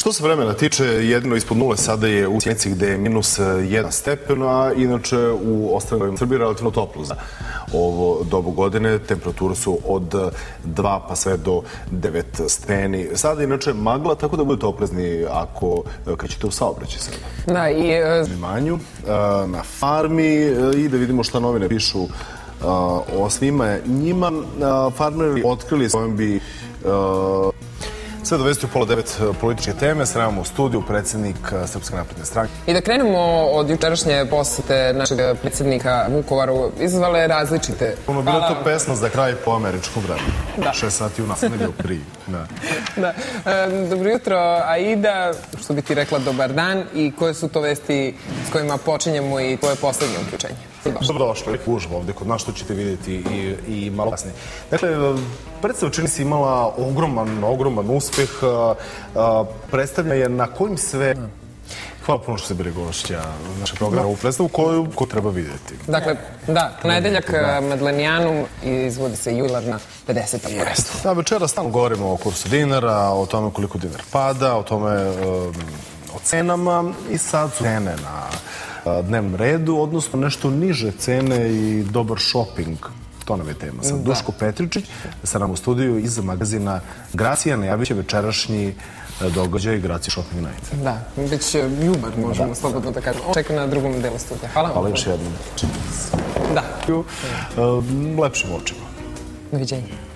Što se vremena tiče, jedino ispod nule sada je u Sjenici gde je minus 1 stepen, a inače u ostalim Srbiji relativno toplo za ovo dobu godine. Temperature su od 2 pa sve do 9 stepeni. Sada inače magla, tako da budete oprezni ako krećete u saobraćaj sada. Da, i... Zanimanju, na farmi i da vidimo šta novine pišu o svima njima. Farmeri otkrili s kojom bi sve dovesti u 8:30 političke teme. Sremamo u studiju predsjednik Srpske napredne stranke. I da krenemo od jučerašnje posete našeg predsjednika Vukovaru, izazvale različite... Ono bilo to pesma za kraj po američkom vremenu. 6 sati u nas, ne bio prije. Da. Dobro jutro, Aida, što bi ti rekla dobar dan i koje su to vesti s kojima počinjemo i tvoje poslednje uključenje? Dobrodošli. Gužva ovde kod nas, što ćete vidjeti i malo kasnije. Dakle, predstava čini se imala ogroman uspeh. Predstavlja je na kojim sve... Hvala puno što ste bili gošća našeg programa u predstavu koju treba vidjeti. Dakle, da, ponedeljak Madlenijanum izvodi se jubilarna 50. predstava. Da, večera stalno govorimo o kursu dinara, o tome koliko dinar pada, o tome o cenama i sad su cene na dnevnom redu, odnosno nešto niže cene i dobar shopping. To nam je tema. Sad Duško Petričić sa nam u studiju iz magazina Gracija najavit će večerašnji događaj Gracija Shopping Night. Da, već ljubav možemo slobodno da kažemo. Čeka na drugom delu studija. Hvala vam. Hvala još jednom. Da. Lepšim očima. Doviđenja.